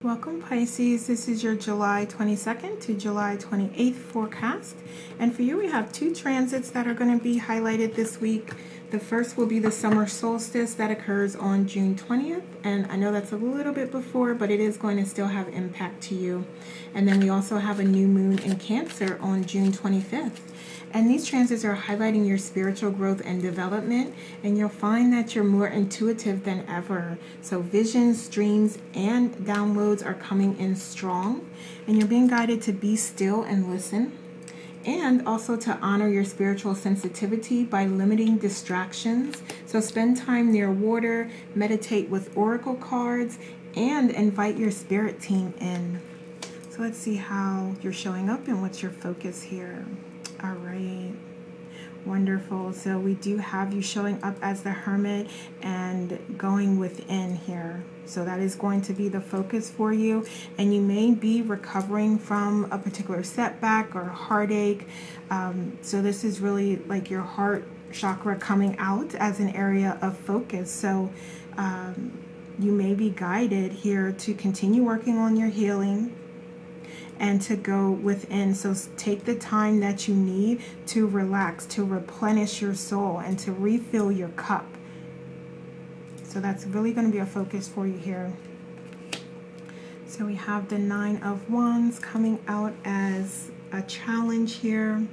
Welcome Pisces, this is your July 22nd to July 28th forecast, and for you we have two transits that are going to be highlighted this week. The first will be the summer solstice that occurs on June 20th, and I know that's a little bit before, but it is going to still have impact to you. And then we also have a new moon in Cancer on June 25th. And these transits are highlighting your spiritual growth and development, and you'll find that you're more intuitive than ever. So visions, dreams, and downloads are coming in strong, and you're being guided to be still and listen, and also to honor your spiritual sensitivity by limiting distractions. So spend time near water, meditate with oracle cards, and invite your spirit team in. So let's see how you're showing up and what's your focus here. All right, wonderful. So we do have you showing up as the Hermit and going within here. So that is going to be the focus for you. And you may be recovering from a particular setback or heartache. So this is really like your heart chakra coming out as an area of focus. So you may be guided here to continue working on your healing and to go within. So take the time that you need to relax, to replenish your soul, and to refill your cup. So that's really going to be a focus for you here. So we have the Nine of Wands coming out as a challenge here.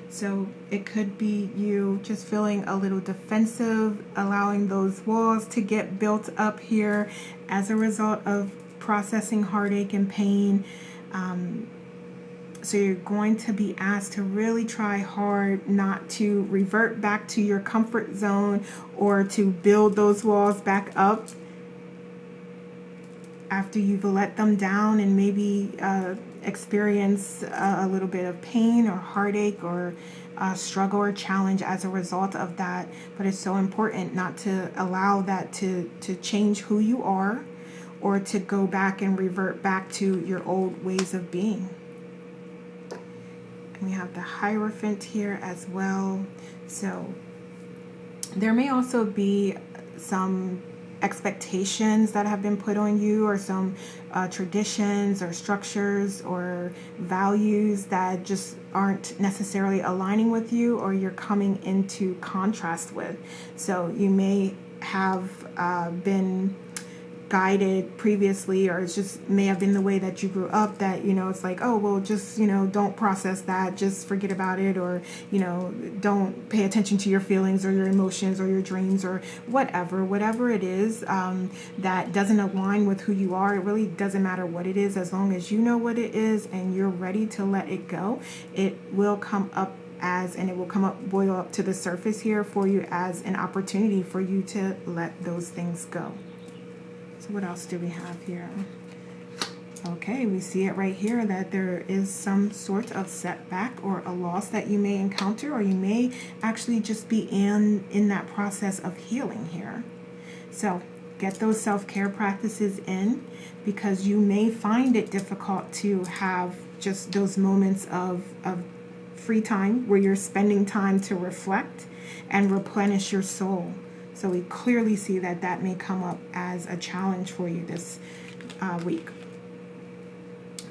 So it could be you just feeling a little defensive, allowing those walls to get built up here as a result of processing heartache and pain. So you're going to be asked to really try hard not to revert back to your comfort zone or to build those walls back up after you've let them down and maybe experience a little bit of pain or heartache or struggle or challenge as a result of that. But it's so important not to allow that to change who you are, or to go back and revert back to your old ways of being. And we have the Hierophant here as well. So there may also be some expectations that have been put on you, or some traditions or structures or values that just aren't necessarily aligning with you, or you're coming into contrast with. So you may have been guided previously, or it just may have been the way that you grew up, that it's like, oh well, just don't process that, just forget about it, or don't pay attention to your feelings or your emotions or your dreams or whatever it is that doesn't align with who you are. It really doesn't matter what it is, as long as you know what it is and you're ready to let it go. It will come up boil up to the surface here for you as an opportunity for you to let those things go. So what else do we have here? Okay, we see it right here that there is some sort of setback or a loss that you may encounter, or you may actually just be in that process of healing here. So get those self-care practices in, because you may find it difficult to have just those moments of free time where you're spending time to reflect and replenish your soul. So we clearly see that that may come up as a challenge for you this week.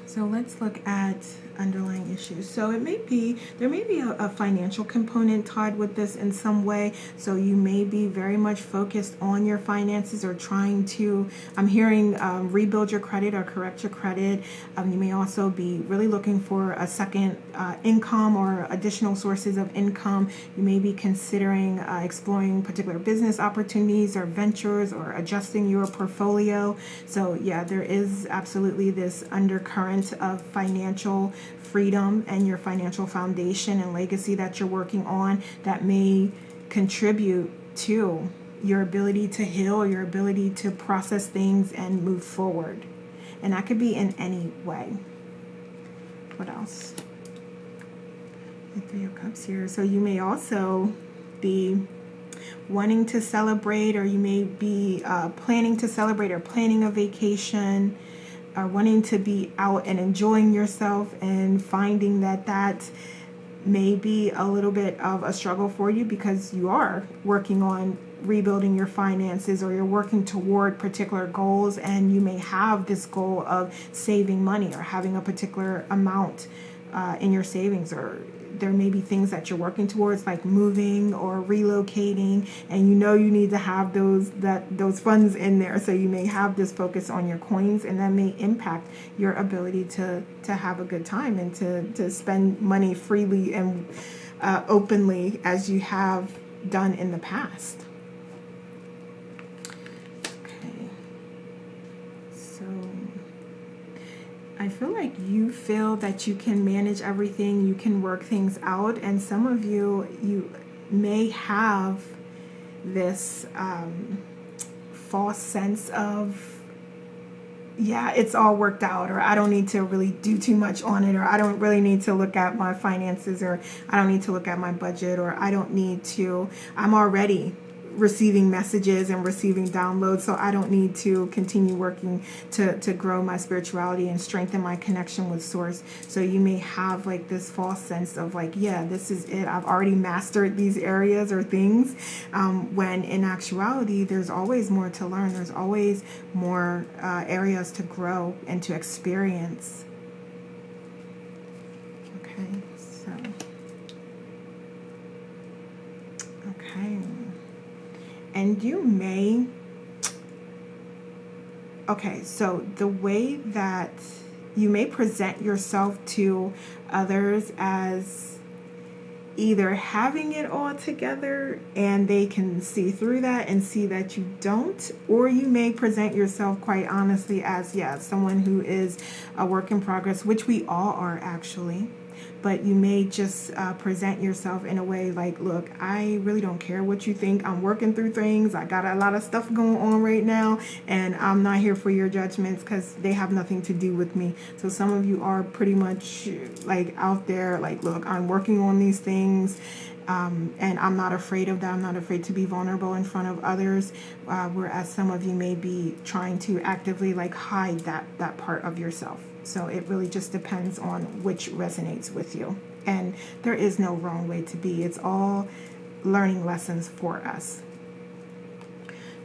So let's look at underlying issues. So there may be a financial component tied with this in some way. So you may be very much focused on your finances, or trying to, I'm hearing rebuild your credit or correct your credit. You may also be really looking for a second income or additional sources of income. You may be considering exploring particular business opportunities or ventures, or adjusting your portfolio. So yeah, there is absolutely this undercurrent of financial freedom and your financial foundation and legacy that you're working on, that may contribute to your ability to heal, your ability to process things and move forward. And that could be in any way. What else? The Three of Cups here. So you may also be wanting to celebrate, or you may be planning to celebrate, or planning a vacation, or wanting to be out and enjoying yourself, and finding that may be a little bit of a struggle for you, because you are working on rebuilding your finances, or you're working toward particular goals, and you may have this goal of saving money or having a particular amount in your savings, or there may be things that you're working towards, like moving or relocating, and you know you need to have those funds in there. So you may have this focus on your coins, and that may impact your ability to have a good time and to spend money freely and openly as you have done in the past. Okay, so I feel like you feel that you can manage everything, you can work things out, and some of you may have this false sense of, yeah, it's all worked out, or I don't need to really do too much on it, or I don't really need to look at my finances, or I don't need to look at my budget, or I don't need to, I'm already receiving messages and receiving downloads, so I don't need to continue working to grow my spirituality and strengthen my connection with source. So you may have like this false sense of like, yeah, this is it, I've already mastered these areas or things, when in actuality there's always more to learn, there's always more areas to grow and to experience. Okay, so okay. And you may, okay, so the way that you may present yourself to others as either having it all together and they can see through that and see that you don't, or you may present yourself quite honestly as, yeah, someone who is a work in progress, which we all are actually. But you may just present yourself in a way like, look, I really don't care what you think. I'm working through things. I got a lot of stuff going on right now, and I'm not here for your judgments because they have nothing to do with me. So some of you are pretty much like out there like, look, I'm working on these things, and I'm not afraid of that. I'm not afraid to be vulnerable in front of others, whereas some of you may be trying to actively like hide that part of yourself. So it really just depends on which resonates with you. And there is no wrong way to be. It's all learning lessons for us.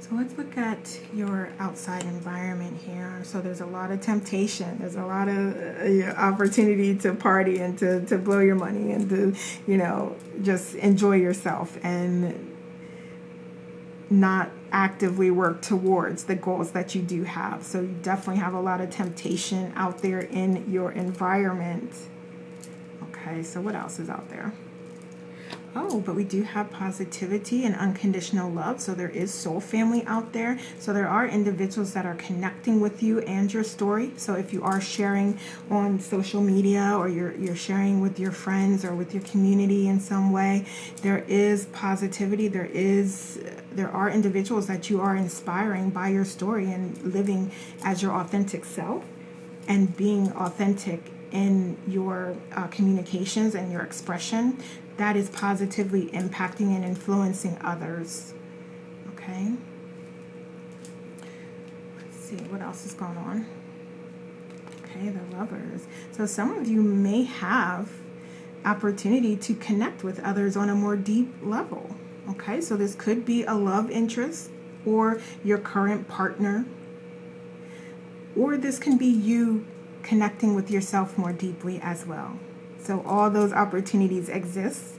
So let's look at your outside environment here. So there's a lot of temptation. There's a lot of opportunity to party and to blow your money and to, you know, just enjoy yourself and not actively work towards the goals that you do have. So you definitely have a lot of temptation out there in your environment. Okay, so what else is out there? Oh, but we do have positivity and unconditional love. So there is soul family out there. So there are individuals that are connecting with you and your story. So if you are sharing on social media, or you're sharing with your friends or with your community in some way, there is positivity. There are individuals that you are inspiring by your story and living as your authentic self and being authentic in your communications and your expression. That is positively impacting and influencing others. Okay. Let's see what else is going on. Okay, the Lovers. So some of you may have opportunity to connect with others on a more deep level. Okay, so this could be a love interest or your current partner, or this can be you connecting with yourself more deeply as well. So all those opportunities exist,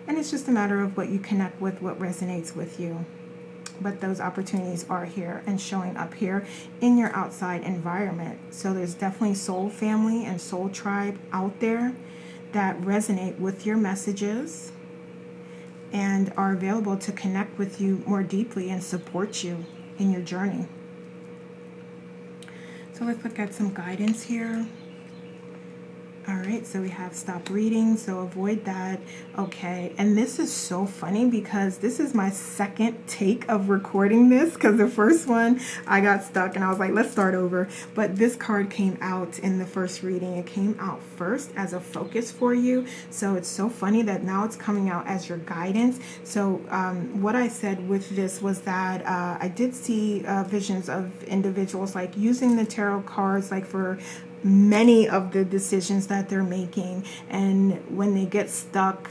and it's just a matter of what you connect with, what resonates with you. But those opportunities are here and showing up here in your outside environment. So there's definitely soul family and soul tribe out there that resonate with your messages and are available to connect with you more deeply and support you in your journey. So let's look at some guidance here. All right, so we have stop reading, so avoid that. Okay, and this is so funny because this is my second take of recording this, because the first one I got stuck and I was like, let's start over. But this card came out in the first reading. It came out first as a focus for you. So it's so funny that now it's coming out as your guidance. So what I said with this was that I did see visions of individuals like using the tarot cards like for many of the decisions that they're making, and when they get stuck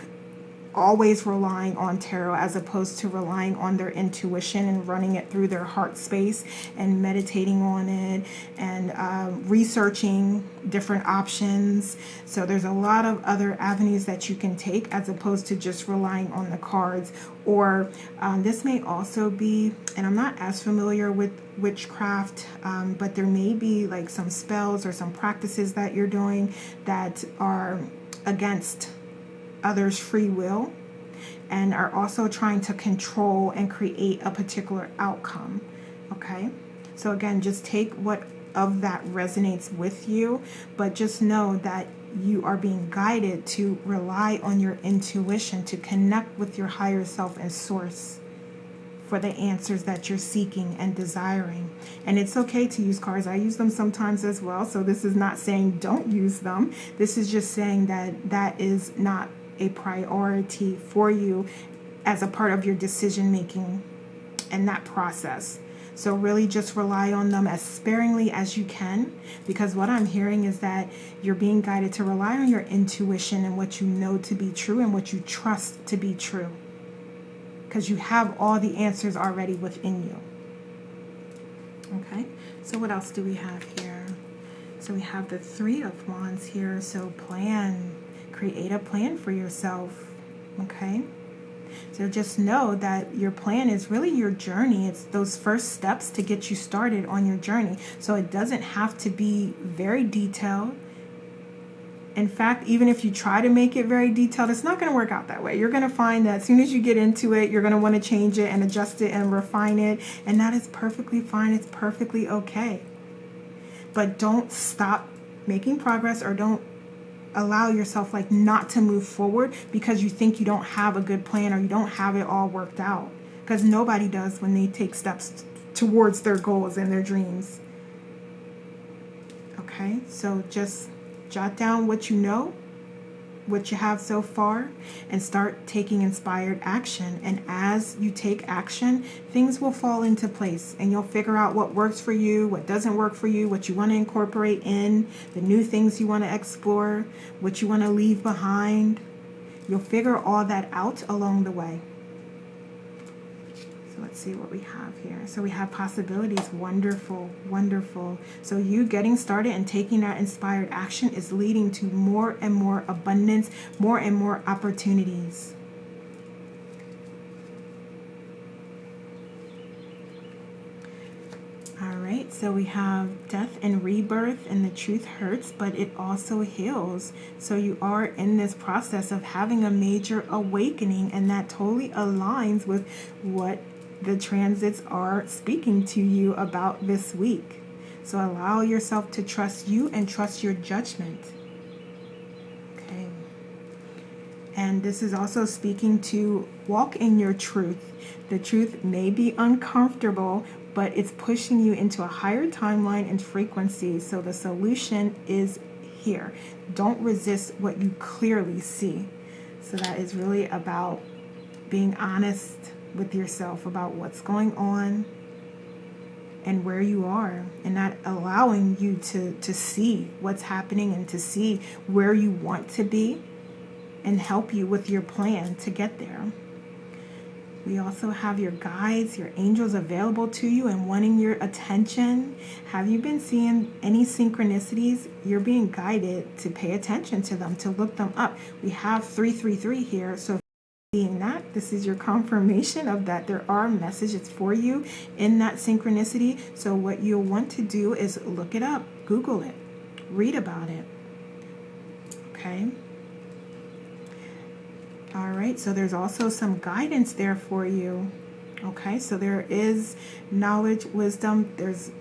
always relying on tarot as opposed to relying on their intuition and running it through their heart space and meditating on it and researching different options. So there's a lot of other avenues that you can take as opposed to just relying on the cards. Or this may also be, and I'm not as familiar with witchcraft, but there may be like some spells or some practices that you're doing that are against others' free will and are also trying to control and create a particular outcome. Okay, so again, just take what of that resonates with you, but just know that you are being guided to rely on your intuition, to connect with your higher self and source for the answers that you're seeking and desiring. And it's okay to use cards. I use them sometimes as well. So this is not saying don't use them. This is just saying that that is not a priority for you as a part of your decision making and that process. So really just rely on them as sparingly as you can, because what I'm hearing is that you're being guided to rely on your intuition and what you know to be true and what you trust to be true, because you have all the answers already within you. Okay, so what else do we have here? So we have the Three of Wands here. So create a plan for yourself. Okay, so just know that your plan is really your journey. It's those first steps to get you started on your journey. So it doesn't have to be very detailed. In fact, even if you try to make it very detailed, it's not going to work out that way. You're going to find that as soon as you get into it, you're going to want to change it and adjust it and refine it. And that is perfectly fine. It's perfectly okay. But don't stop making progress, or don't allow yourself like not to move forward because you think you don't have a good plan or you don't have it all worked out. Because nobody does when they take steps towards their goals and their dreams. Okay, so just jot down what you know, what you have so far, and start taking inspired action. And as you take action, things will fall into place and you'll figure out what works for you, what doesn't work for you, what you want to incorporate in, the new things you want to explore, what you want to leave behind. You'll figure all that out along the way. So let's see what we have here. So we have possibilities. Wonderful, wonderful. So you getting started and taking that inspired action is leading to more and more abundance, more and more opportunities. All right, so we have death and rebirth, and the truth hurts, but it also heals. So you are in this process of having a major awakening, and that totally aligns with what the transits are speaking to you about this week. So allow yourself to trust you and trust your judgment. Okay. And this is also speaking to walk in your truth. The truth may be uncomfortable, but it's pushing you into a higher timeline and frequency. So the solution is here. Don't resist what you clearly see. So that is really about being honest with yourself about what's going on and where you are, and not allowing you to see what's happening and to see where you want to be and help you with your plan to get there. We also have your guides, your angels available to you and wanting your attention. Have you been seeing any synchronicities? You're being guided to pay attention to them, to look them up. We have 333 here, so seeing that, this is your confirmation of that there are messages for you in that synchronicity. So what you'll want to do is look it up, Google it, read about it. Okay. All right, so there's also some guidance there for you. Okay, so there is knowledge, wisdom, there's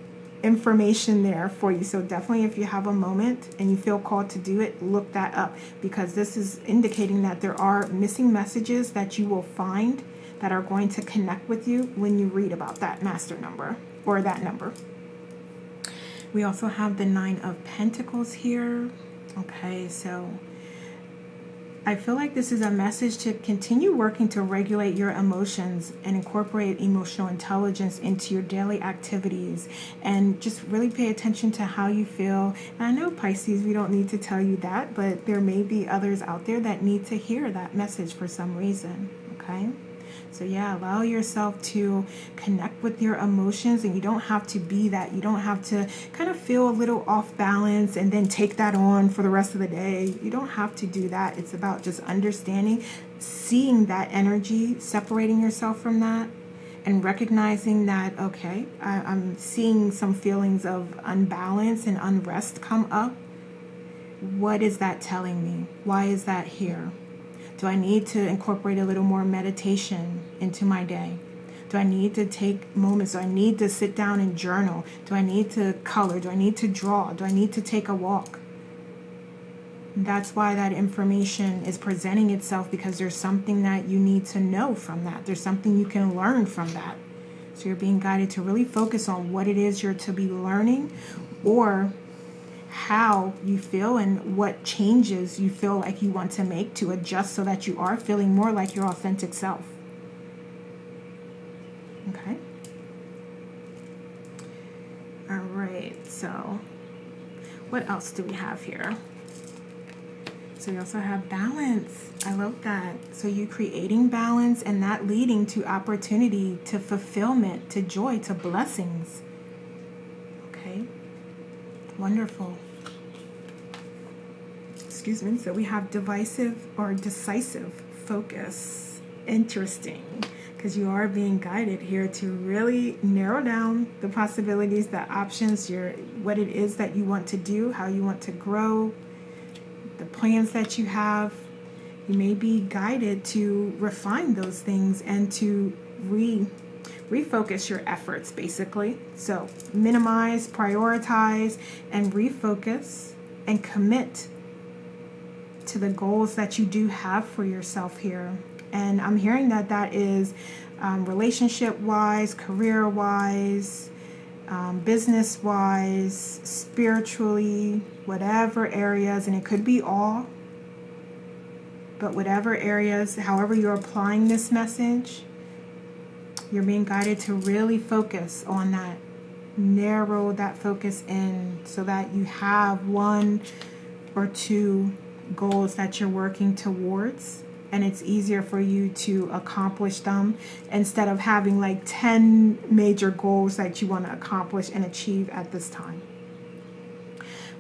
information there for you. So definitely, if you have a moment and you feel called to do it, look that up, because this is indicating that there are missing messages that you will find that are going to connect with you when you read about that master number or that number. We also have the Nine of Pentacles here. Okay, so I feel like this is a message to continue working to regulate your emotions and incorporate emotional intelligence into your daily activities, and just really pay attention to how you feel. And I know, Pisces, we don't need to tell you that, but there may be others out there that need to hear that message for some reason, okay? So yeah, allow yourself to connect with your emotions, and you don't have to be that. You don't have to kind of feel a little off balance and then take that on for the rest of the day. You don't have to do that. It's about just understanding, seeing that energy, separating yourself from that, and recognizing that, okay, I'm seeing some feelings of unbalance and unrest come up. What is that telling me? Why is that here? Do I need to incorporate a little more meditation into my day? Do I need to take moments? Do I need to sit down and journal? Do I need to color? Do I need to draw? Do I need to take a walk? That's why that information is presenting itself, because there's something that you need to know from that. There's something you can learn from that. So you're being guided to really focus on what it is you're to be learning, or how you feel and what changes you feel like you want to make to adjust so that you are feeling more like your authentic self. Okay. All right. So what else do we have here? So we also have balance. I love that. So you creating balance, and that leading to opportunity, to fulfillment, to joy, to blessings. Okay. Wonderful. Excuse me. So we have divisive or decisive focus. Interesting, because you are being guided here to really narrow down the possibilities, the options, what it is that you want to do, how you want to grow, the plans that you have. You may be guided to refine those things and to refocus your efforts, basically. So minimize, prioritize, and refocus, and commit to the goals that you do have for yourself here. And I'm hearing that that is relationship-wise, career-wise, business-wise, spiritually, whatever areas, and it could be all, but whatever areas, however you're applying this message, you're being guided to really focus on that, narrow that focus in, so that you have one or two goals that you're working towards, and it's easier for you to accomplish them instead of having like 10 major goals that you want to accomplish and achieve at this time.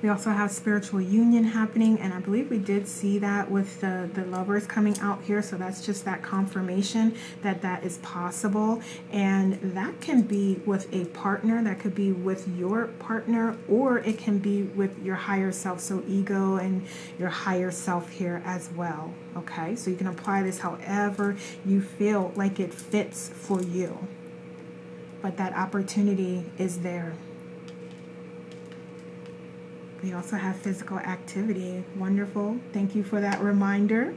We also have spiritual union happening, and I believe we did see that with the lovers coming out here. So that's just that confirmation that that is possible, and that can be with a partner, that could be with your partner, or it can be with your higher self, so ego and your higher self here as well. Okay, so you can apply this however you feel like it fits for you, but that opportunity is there. We also have physical activity. Wonderful. Thank you for that reminder.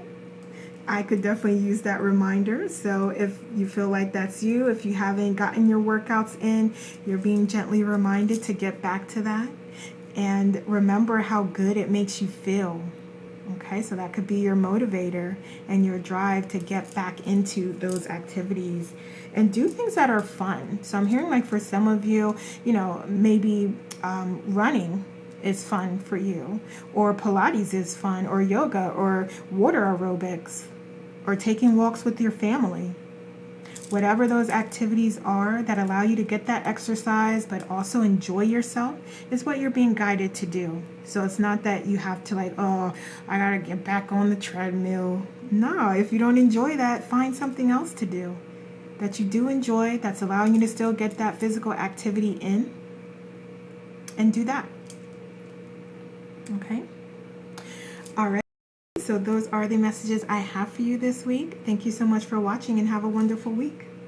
I could definitely use that reminder. So if you feel like that's you, if you haven't gotten your workouts in, you're being gently reminded to get back to that. And remember how good it makes you feel. Okay, so that could be your motivator and your drive to get back into those activities and do things that are fun. So I'm hearing like for some of you, maybe running is fun for you, or Pilates is fun, or yoga, or water aerobics, or taking walks with your family. Whatever those activities are that allow you to get that exercise but also enjoy yourself is what you're being guided to do. So it's not that you have to like, oh, I gotta get back on the treadmill. No, if you don't enjoy that, find something else to do that you do enjoy, that's allowing you to still get that physical activity in, and do that. Okay. All right. So those are the messages I have for you this week. Thank you so much for watching, and have a wonderful week.